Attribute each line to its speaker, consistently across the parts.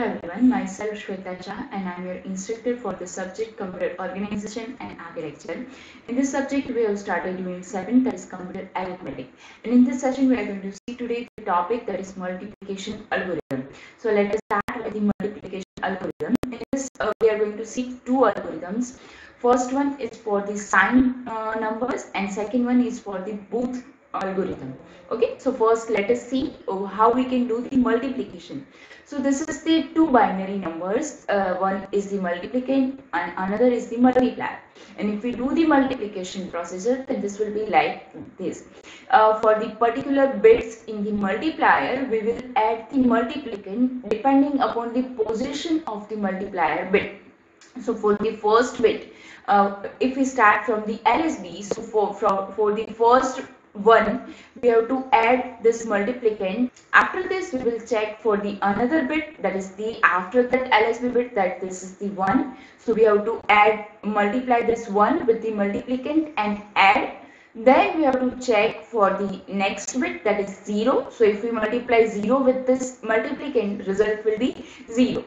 Speaker 1: everyone, myself Shweta Shah and I am your instructor for the subject Computer Organization and Architecture. In this subject we have started Unit 7, that is Computer Arithmetic, and in this session we are going to see today the topic that is multiplication algorithm. So let us start with the multiplication algorithm. In this we are going to see two algorithms. First one is for the sign numbers and second one is for the Booth algorithm. Okay, so first let us see how we can do the multiplication. So this is the two binary numbers, one is the multiplicand and another is the multiplier, and if we do the multiplication procedure then this will be like this. For the particular bits in the multiplier we will add the multiplicand depending upon the position of the multiplier bit. So for the first bit, if we start from the LSB, so for the first one we have to add this multiplicand. After this we will check for the another bit, that is the after that LSB bit, that this is the 1. So we have to add multiply this 1 with the multiplicand and add. Then we have to check for the next bit, that is 0. So if we multiply 0 with this multiplicand, result will be 0.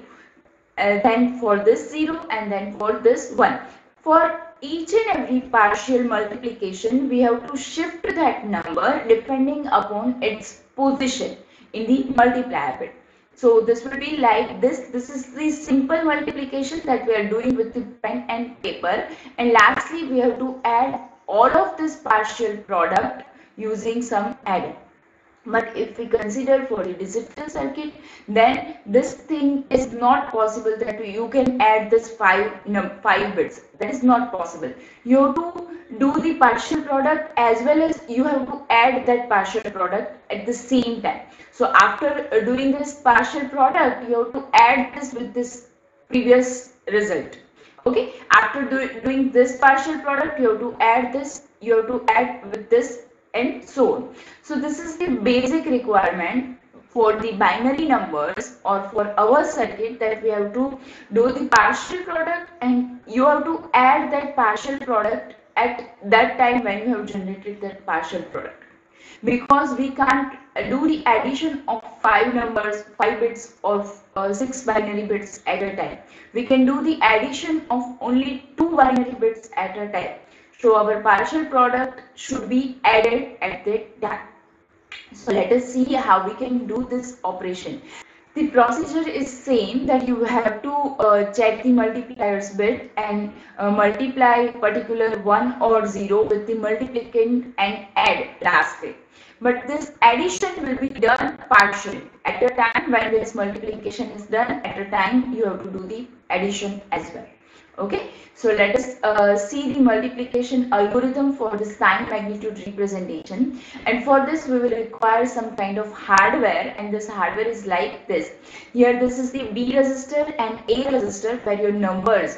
Speaker 1: Then for this 0 and then for this 1. For each and every partial multiplication we have to shift that number depending upon its position in the multiplier bit. So this will be like this. This is the simple multiplication that we are doing with the pen and paper, and lastly we have to add all of this partial product using some adder. But if we consider for the digital circuit, then this thing is not possible that you can add this five bits. That is not possible. You have to do the partial product as well as you have to add that partial product at the same time. So after doing this partial product, you have to add this with this previous result. Okay, after doing this partial product, you have to add this, you have to add with this, and so on. So this is the basic requirement for the binary numbers or for our circuit, that we have to do the partial product and you have to add that partial product at that time when you have generated that partial product. Because we can't do the addition of 5 bits or 6 binary bits at a time. We can do the addition of only 2 binary bits at a time. So our partial product should be added at that time. So let us see how we can do this operation. The procedure is same, that you have to check the multipliers bit and multiply particular 1 or 0 with the multiplicand and add lastly. But this addition will be done partially. At a time when this multiplication is done, at a time you have to do the addition as well. Okay, so let us see the multiplication algorithm for the sign magnitude representation, and for this we will require some kind of hardware, and this hardware is like this. Here this is the B resistor and A resistor where your numbers,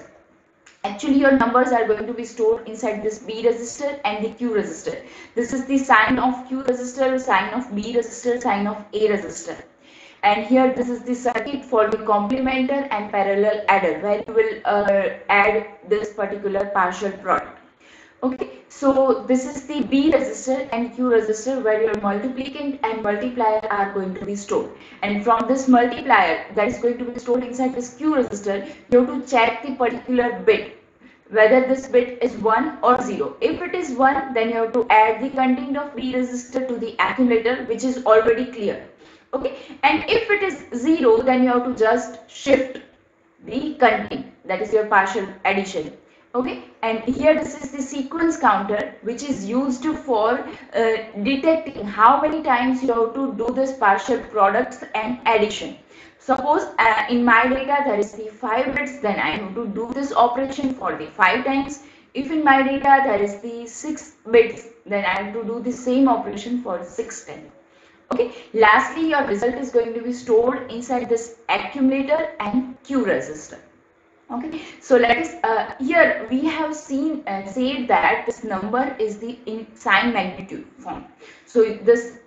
Speaker 1: actually your numbers are going to be stored inside this B resistor and the Q resistor. This is the sign of Q resistor, sign of B resistor, sign of A resistor. And here this is the circuit for the complementer and parallel adder, where you will add this particular partial product. Okay, so this is the B resistor and Q resistor where your multiplicand and multiplier are going to be stored. And from this multiplier that is going to be stored inside this Q resistor, you have to check the particular bit, whether this bit is 1 or 0. If it is 1, then you have to add the content of B resistor to the accumulator, which is already clear. Okay, and if it is 0, then you have to just shift the content, that is your partial addition. Okay, and here this is the sequence counter, which is used for detecting how many times you have to do this partial products and addition. Suppose in my data there is the 5 bits, then I have to do this operation for the 5 times. If in my data there is the 6 bits, then I have to do the same operation for 6 times. Okay, lastly your result is going to be stored inside this accumulator and Q resistor. Okay, so let us here we have seen said that this number is the in sign magnitude form. So this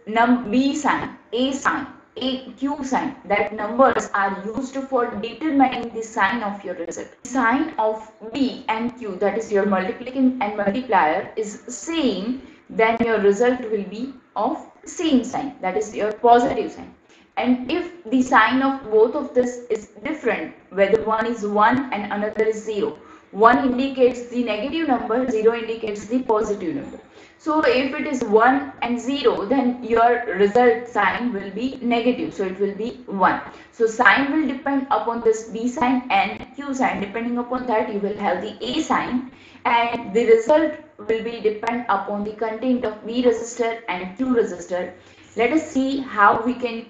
Speaker 1: B sign, A sign, Q sign, that numbers are used for determining the sign of your result. Sign of B and Q, that is your multiplicand and multiplier, is same, then your result will be of same sign, that is your positive sign. and if the sign of both of this is different, whether one is 1 and another is 0, 1 indicates the negative number, 0 indicates the positive number. So if it is 1 and 0, then your result sign will be negative, so it will be 1. So sign will depend upon this B sign and Q sign. Depending upon that, you will have the A sign, and the result will be depend upon the content of B resistor and Q resistor. Let us see how we can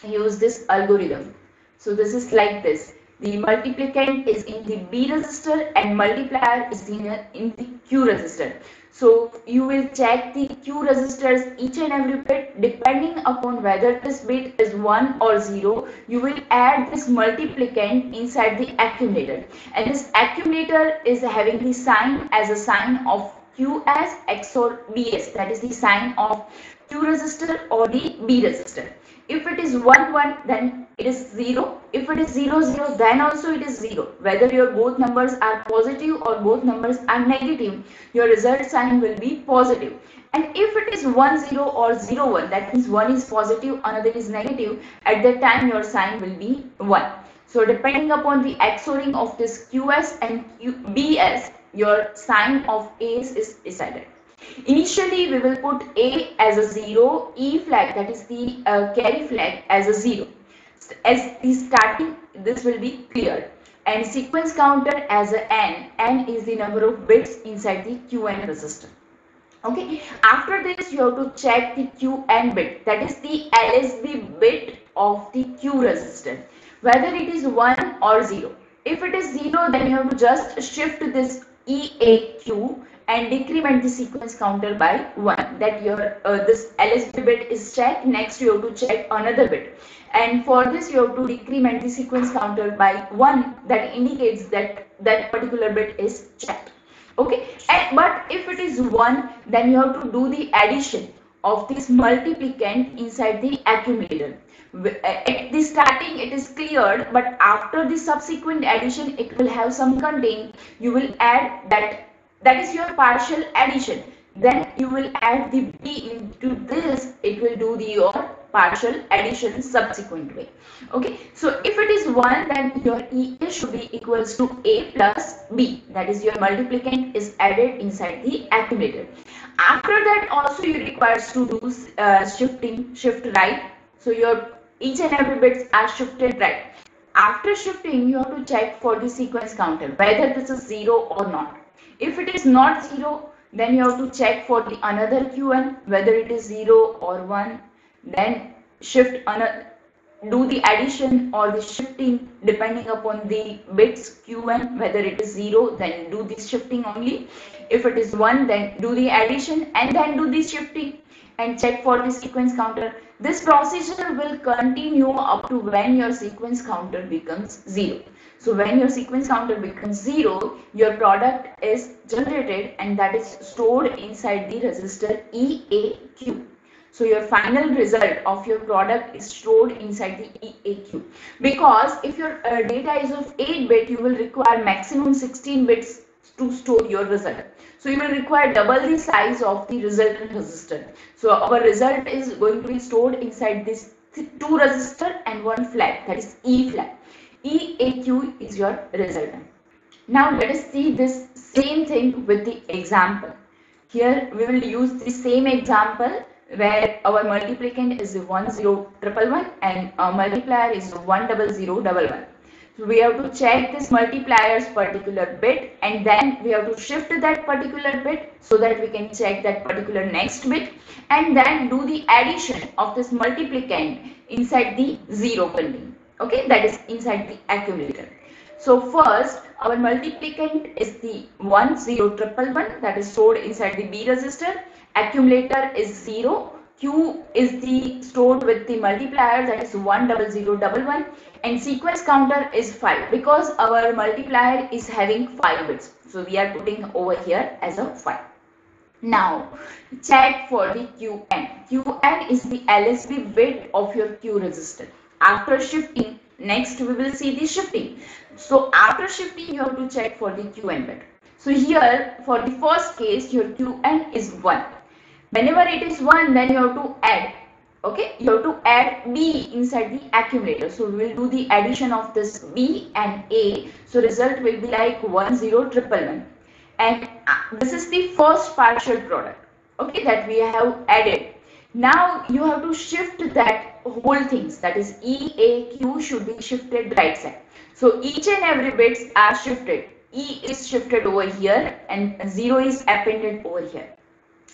Speaker 1: use this algorithm. So this is like this. The multiplicand is in the B resistor and multiplier is in the Q resistor. So you will check the Q resistors each and every bit. Depending upon whether this bit is 1 or 0, you will add this multiplicand inside the accumulator. And this accumulator is having the sign as a sign of QS XOR BS. That is the sign of Q resistor or the B resistor. If it is 1 1, then it is 0. If it is 0 0, then also it is 0. Whether your both numbers are positive or both numbers are negative, your result sign will be positive. And if it is 1 0 or 0 1, that means one is positive, another is negative, at that time your sign will be 1. So depending upon the XORing of this QS and BS, your sign of A's is decided. Initially, we will put A as a 0, E flag, that is the carry flag, as a 0. As the starting, this will be cleared. And sequence counter as a N. N is the number of bits inside the QN resistor. Okay. After this, you have to check the QN bit, that is the LSB bit of the Q resistor, whether it is 1 or 0. If it is 0, then you have to just shift this EAQ and decrement the sequence counter by 1. That your this LSB bit is checked. Next you have to check another bit, and for this you have to decrement the sequence counter by 1. That indicates that that particular bit is checked. Okay, but if it is 1, then you have to do the addition of this multiplicand inside the accumulator. At the starting it is cleared, but after the subsequent addition it will have some content. You will add that is your partial addition. Then you will add the B into this, it will do your partial addition subsequent way. Okay, so if it is 1, then your EA should be equals to A plus B, that is your multiplicand is added inside the accumulator. After that also you requires to do shift right. So your each and every bits are shifted right. After shifting, you have to check for the sequence counter whether this is 0 or not. If it is not 0, then you have to check for the another QN whether it is 0 or 1. Then shift another, do the addition or the shifting depending upon the bits QN. Whether it is 0, then do the shifting only. If it is 1, then do the addition and then do the shifting and check for the sequence counter. This procedure will continue up to when your sequence counter becomes 0. So when your sequence counter becomes 0, your product is generated and that is stored inside the resistor EAQ. So your final result of your product is stored inside the EAQ. Because if your data is of 8 bit, you will require maximum 16 bits to store your result. So you will require double the size of the resultant resistor. So our result is going to be stored inside this 2 resistor and 1 flag, that is E flag. EAQ is your resultant. Now let us see this same thing with the example. Here we will use the same example where our multiplicand is 10111 and our multiplier is 10011. So we have to check this multiplier's particular bit and then we have to shift that particular bit so that we can check that particular next bit and then do the addition of this multiplicand inside the 0 content. Okay, that is inside the accumulator. So first our multiplicand is the 10111 that is stored inside the B resistor. Accumulator is 0. Q is the stored with the multiplier, that is 10011, and sequence counter is 5 because our multiplier is having 5 bits. So we are putting over here as a 5. Now check for the QN. QN is the LSB bit of your Q resistor. After shifting, next we will see the shifting. So after shifting you have to check for the QN bit. So here for the first case your QN is 1. Whenever it is 1, then you have to add Okay, you have to add B inside the accumulator. So we will do the addition of this B and A. So result will be like 10111. And this is the first partial product, okay, that we have added. Now you have to shift that whole things, that is E, A, Q should be shifted right side. So each and every bits are shifted. E is shifted over here and 0 is appended over here.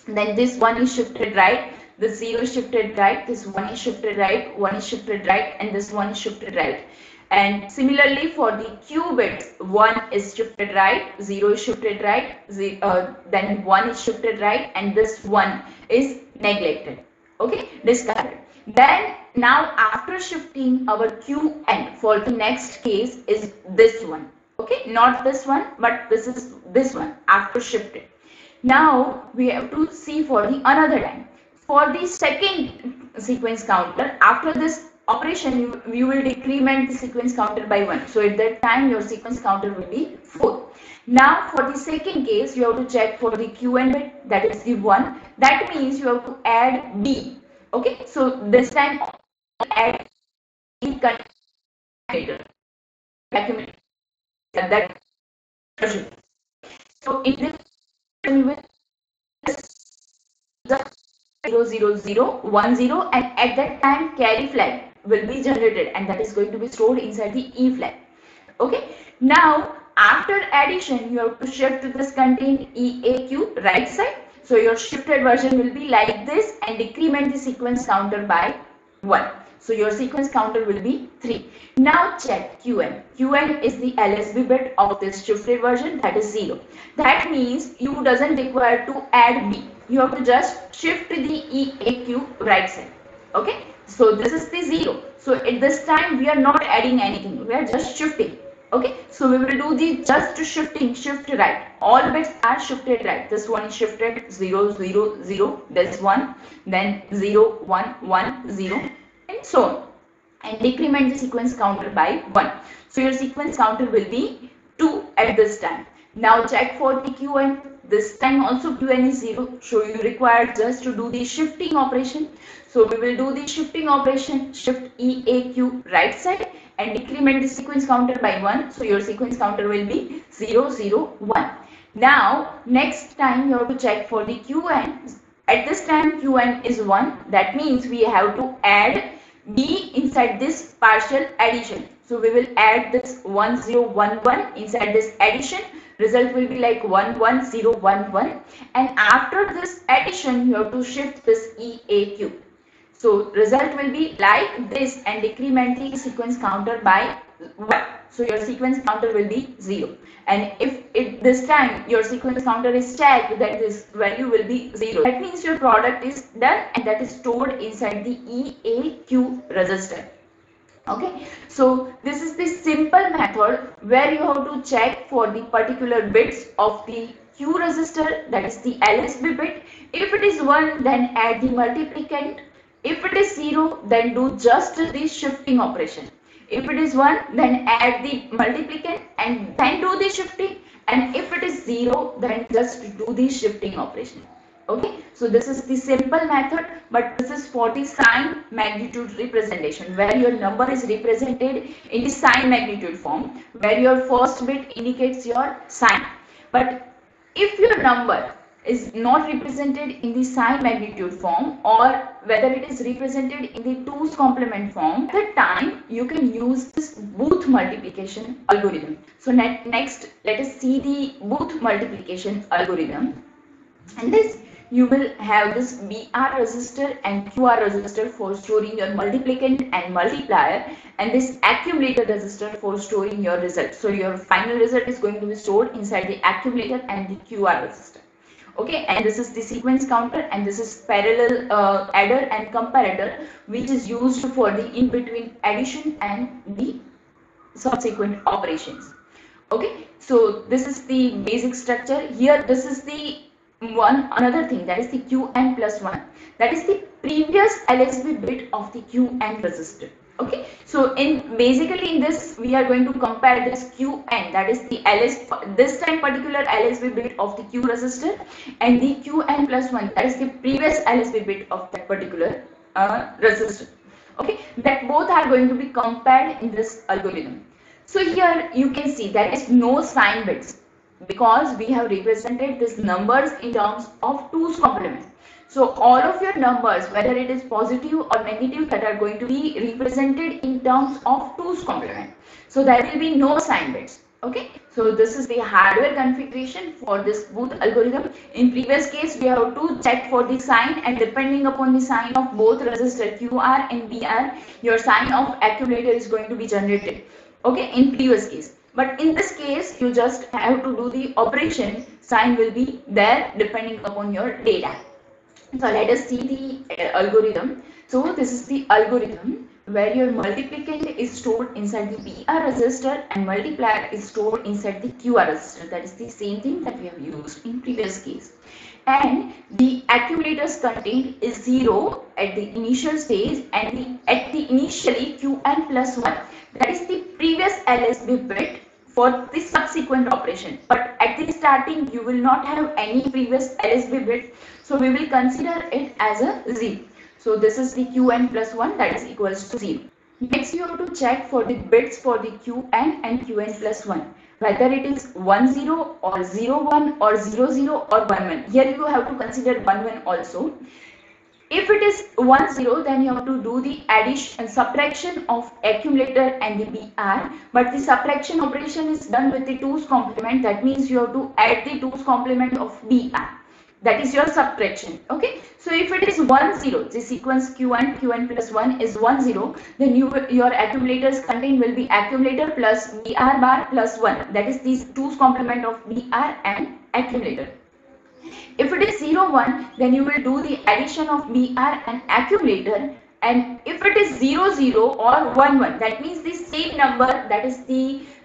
Speaker 1: Then this one is shifted right, this 0 is shifted right, this one is shifted right, one is shifted right, and this one is shifted right. And similarly for the Q bits, 1 is shifted right, 0 is shifted right, then 1 is shifted right, and this one is neglected, okay, discarded. Then now after shifting our Q n, for the next case is this one, okay, not this one, but this is this one after shifted. Now we have to see for the another time. For the second sequence counter, after this operation, you will decrement the sequence counter by 1. So at that time, your sequence counter will be 4. Now for the second case, you have to check for the QN bit, that is the 1. That means you have to add B. Okay, so this time add B accumulator. That so in this we will 00010, and at that time carry flag will be generated, and that is going to be stored inside the E flag. Okay, now after addition you have to shift this contain EAQ right side. So your shifted version will be like this and decrement the sequence counter by 1. So your sequence counter will be 3. Now check QN. QN is the LSB bit of this shifted version, that is 0. That means you doesn't require to add B. You have to just shift the EAQ right side. Okay. So this is the 0. So at this time we are not adding anything. We are just shifting. Okay. So we will do the just shifting, shift right. All bits are shifted right. This one is shifted 0, 0, 0. This one, then 0, 1, 1, 0. And so on, and decrement the sequence counter by 1. So your sequence counter will be 2 at this time. Now check for the Qn. This time also Qn is 0. So you require just to do the shifting operation. So we will do the shifting operation, shift EAQ right side and decrement the sequence counter by 1. So your sequence counter will be 0, 0, 1. Now next time you have to check for the Qn. At this time Qn is 1. That means we have to add B inside this partial addition. So we will add this 1011 inside this addition. Result will be like 11011. And after this addition, you have to shift this EAQ. So result will be like this and decrement the sequence counter by 1. So your sequence counter will be 0. And if this time your sequence counter is checked, then this value will be 0. That means your product is done and that is stored inside the EAQ register. Okay, so this is the simple method where you have to check for the particular bits of the Q register, that is the LSB bit. If it is 1, then add the multiplicand. If it is 0, then do just the shifting operation. If it is 1, then add the multiplicand and then do the shifting. And if it is 0, then just do the shifting operation. Okay, so this is the simple method, but this is for the sign magnitude representation, where your number is represented in the sign magnitude form, where your first bit indicates your sign. But if your number is not represented in the sign magnitude form, or whether it is represented in the 2's complement form, at that time you can use this Booth multiplication algorithm. So next let us see the Booth multiplication algorithm. And this you will have this BR register and QR register for storing your multiplicand and multiplier, and this accumulator register for storing your result. So your final result is going to be stored inside the accumulator and the QR register. Okay, and this is the sequence counter, and this is parallel adder and comparator, which is used for the in between addition and the subsequent operations. Okay, so this is the basic structure. Here this is the another thing, that is the Qn plus 1, that is the previous LSB bit of the Qn register. Okay, so basically in this we are going to compare this Qn, that is the this time particular LSB bit of the Q register, and the Qn plus 1, that is the previous LSB bit of that particular resistor. Okay, that both are going to be compared in this algorithm. So here you can see there is no sign bits because we have represented these numbers in terms of 2's complement. So all of your numbers, whether it is positive or negative, that are going to be represented in terms of 2's complement. So there will be no sign bits. Okay, so this is the hardware configuration for this booth algorithm. In previous case, we have to check for the sign, and depending upon the sign of both resistor QR and BR, your sign of accumulator is going to be generated. Okay, in previous case. But in this case, you just have to do the operation. Sign will be there depending upon your data. So let us see the algorithm. So this is the algorithm where your multiplicand is stored inside the BR resistor and multiplier is stored inside the QR resistor. That is the same thing that we have used in previous case. And the accumulator's content is 0 at the initial stage and at the initially Qn plus 1. That is the previous LSB bit for the subsequent operation. But at the starting you will not have any previous LSB bit. So we will consider it as a 0. So this is the Qn plus 1, that is equals to 0. Next you have to check for the bits for the Qn and Qn plus 1. Whether it is 1 0 or 0 1 or 0 0 or 1 1. Here you have to consider 1 1 also. If it is 1 0, then you have to do the addition and subtraction of accumulator and the BR. But the subtraction operation is done with the 2's complement. That means you have to add the 2's complement of BR. That is your subtraction. Okay. So if it is 1 0, the sequence Qn plus 1 is 1 0, then your accumulators content will be accumulator plus BR bar plus 1. That is these 2's complement of BR and accumulator. If it is 0 1, then you will do the addition of BR and accumulator. And if it is 0 0 or 1 1, that means the same number, that is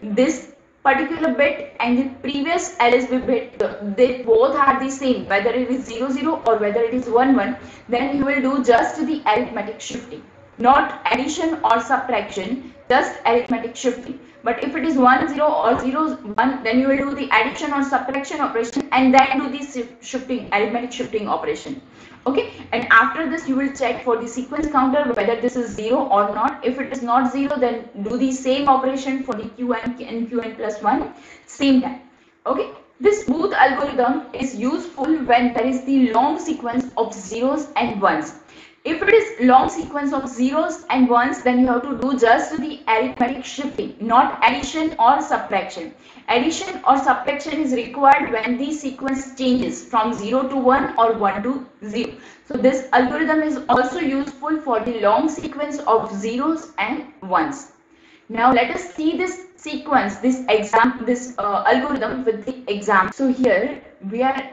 Speaker 1: this particular bit and the previous LSB bit, they both are the same, whether it is 0 0 or whether it is 1 1, then you will do just the arithmetic shifting, not addition or subtraction, just arithmetic shifting. But if it is 1 0 or 0 1, then you will do the addition or subtraction operation and then do the shifting, arithmetic shifting operation. Okay, and after this you will check for the sequence counter whether this is 0 or not. If it is not 0, then do the same operation for the Qn and Qn plus 1 same time. Okay, this booth algorithm is useful when there is the long sequence of zeros and ones. If it is long sequence of zeros and ones, then you have to do just the arithmetic shifting, not addition or subtraction. Addition or subtraction is required when the sequence changes from 0 to 1 or 1 to 0. So this algorithm is also useful for the long sequence of zeros and ones. Now let us see this sequence, this algorithm with the example. So here we are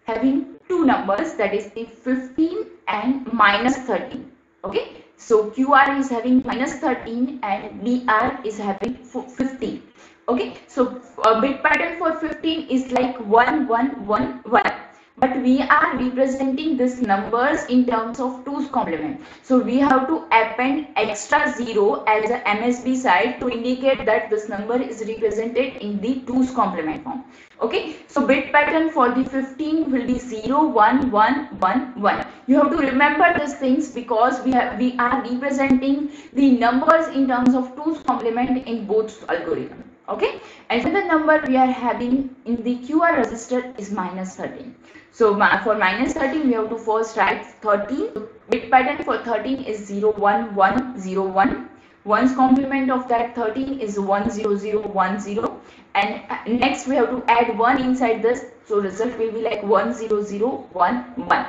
Speaker 1: having two numbers, that is the 15 and minus 13. Okay, so QR is having minus 13 and BR is having 15. Okay, so a bit pattern for 15 is like 1 1 1 1. But we are representing these numbers in terms of 2's complement. So we have to append extra 0 as a MSB side to indicate that this number is represented in the 2's complement form. Okay, so bit pattern for the 15 will be 0 1 1 1 1. You have to remember these things because we are representing the numbers in terms of 2's complement in both algorithm. Okay, and the number we are having in the QR resistor is minus 13. So for minus 13 we have to first write 13. Bit pattern for 13 is 0 1 1 0 1. One's complement of that 13 is 1 0 0 1 0. And next we have to add 1 inside this. So result will be like 1 0 0 1 1.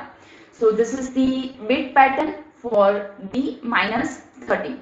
Speaker 1: So this is the bit pattern for the minus 13.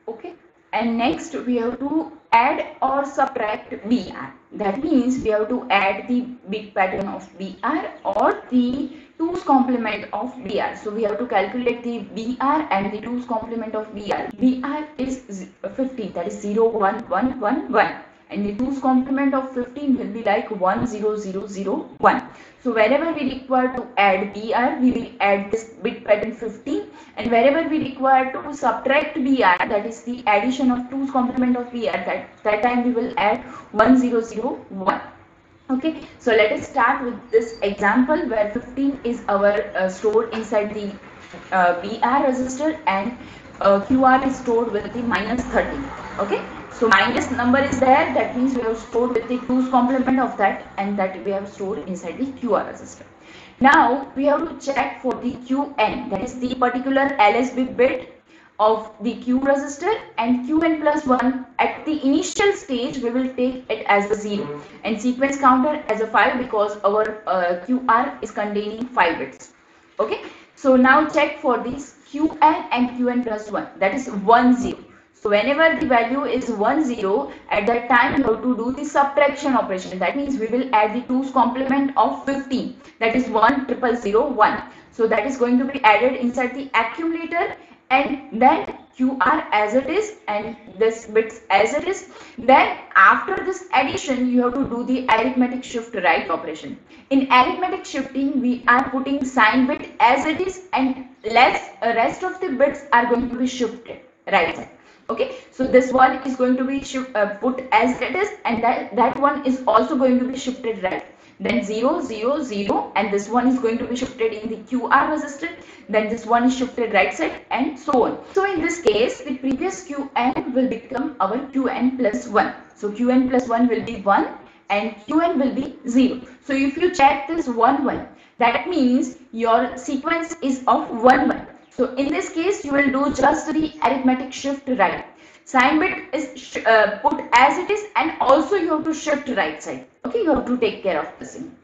Speaker 1: Okay. And next we have to add or subtract BR. That means we have to add the bit pattern of BR or the 2's complement of BR. So we have to calculate the BR and the 2's complement of BR. BR is 15, that is 0 1 1 1 1. And the 2's complement of 15 will be like 1 0 0 0 1. So wherever we require to add BR, we will add this bit pattern 15, and wherever we require to subtract BR, that is the addition of 2's complement of BR, that time we will add 1 0 0 1. Okay, so let us start with this example where 15 is our stored inside the BR register, and QR is stored with the minus 30. Okay, so minus number is there, that means we have stored with the 2's complement of that, and that we have stored inside the QR register. Now we have to check for the QN, that is the particular LSB bit of the Q resistor, and Qn plus 1 at the initial stage we will take it as a 0 and sequence counter as a 5 because our QR is containing 5 bits. Okay, so now check for this Qn and Qn plus 1, that is 1 0. So whenever the value is 1 0, at that time you have to do the subtraction operation. That means we will add the 2's complement of 15, that is 1 0 0 0 1. So that is going to be added inside the accumulator, and then QR as it is and this bits as it is. Then after this addition you have to do the arithmetic shift right operation. In arithmetic shifting we are putting sign bit as it is, and rest of the bits are going to be shifted right side. Okay, so this one is going to be put as it is, and that one is also going to be shifted right. Then 0 0 0, and this one is going to be shifted in the QR resistor, then this one is shifted right side, and so on. So in this case the previous Qn will become our Qn plus 1. So Qn plus 1 will be 1 and Qn will be 0. So if you check this 1 1, that means your sequence is of 1 1. So in this case you will do just the arithmetic shift right. Sign bit is put as it is, and also you have to shift right side. Okay, you have to take care of this thing.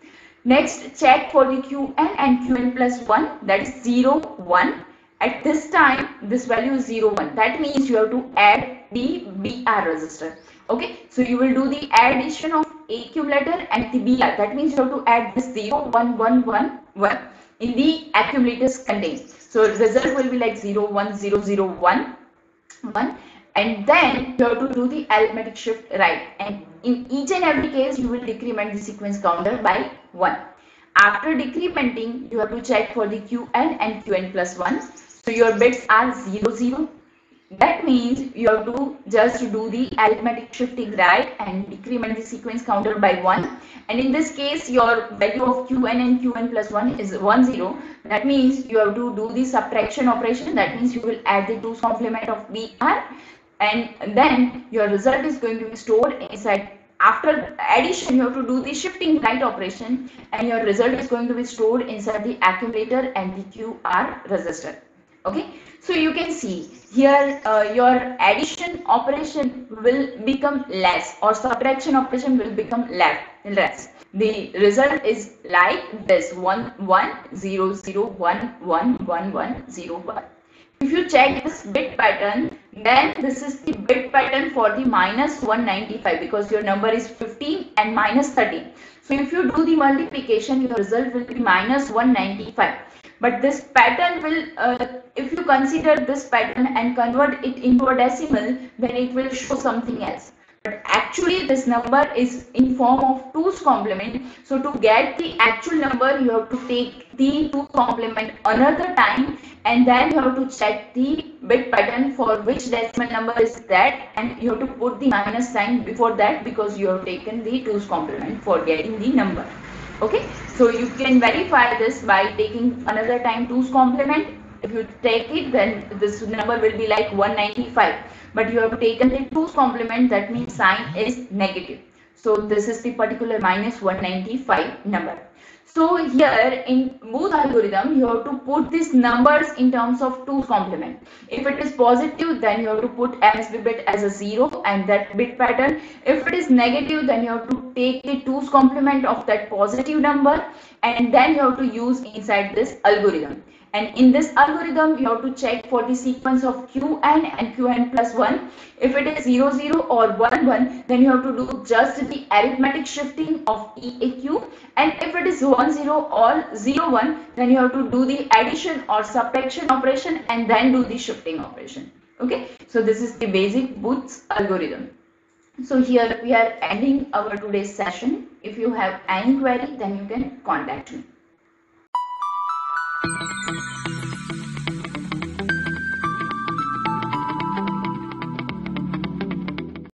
Speaker 1: Next, check for the Qn and Qn plus 1, that is 0 1. At this time this value is 0 1, that means you have to add the BR resistor. Okay, so you will do the addition of accumulator and the BR, that means you have to add this 0 1 1 1 1 in the accumulators contained. So result will be like 0 1 0 0 1 1, and then you have to do the arithmetic shift right, and in each and every case you will decrement the sequence counter by 1. After decrementing you have to check for the Qn and Qn plus 1. So your bits are 0 0. That means you have to just do the arithmetic shifting right and decrement the sequence counter by 1. And in this case your value of Qn and Qn plus 1 is 1 0. That means you have to do the subtraction operation. That means you will add the 2's complement of BR, and then your result is going to be stored inside. After addition you have to do the shifting right operation, and your result is going to be stored inside the accumulator and the QR resistor. Okay, so you can see here your addition operation will become less, or subtraction operation will become less. The result is like this: 1 1 0 0 1 1 1 1 0 1. If you check this bit pattern, then this is the bit pattern for the minus 195, because your number is 15 and minus 13. So if you do the multiplication, your result will be minus 195. But this pattern will, if you consider this pattern and convert it into a decimal, then it will show something else. But actually this number is in form of 2's complement. So to get the actual number you have to take the 2's complement another time, and then you have to check the bit pattern for which decimal number is that, and you have to put the minus sign before that because you have taken the 2's complement for getting the number. Okay, so you can verify this by taking another time 2's complement. If you take it, then this number will be like 195, but you have taken the 2's complement, that means sign is negative. So this is the particular minus 195 number. So here in Booth algorithm you have to put these numbers in terms of 2's complement. If it is positive, then you have to put MSB bit as a 0 and that bit pattern. If it is negative, then you have to take the 2's complement of that positive number, and then you have to use inside this algorithm. And in this algorithm you have to check for the sequence of Qn and Qn plus 1. If it is 0 0 or 1 1, then you have to do just the arithmetic shifting of EAQ, and if it is 1 0 or 0 1, then you have to do the addition or subtraction operation and then do the shifting operation. Okay, so this is the basic Booth's algorithm. So here we are ending our today's session. If you have any query, then you can contact me.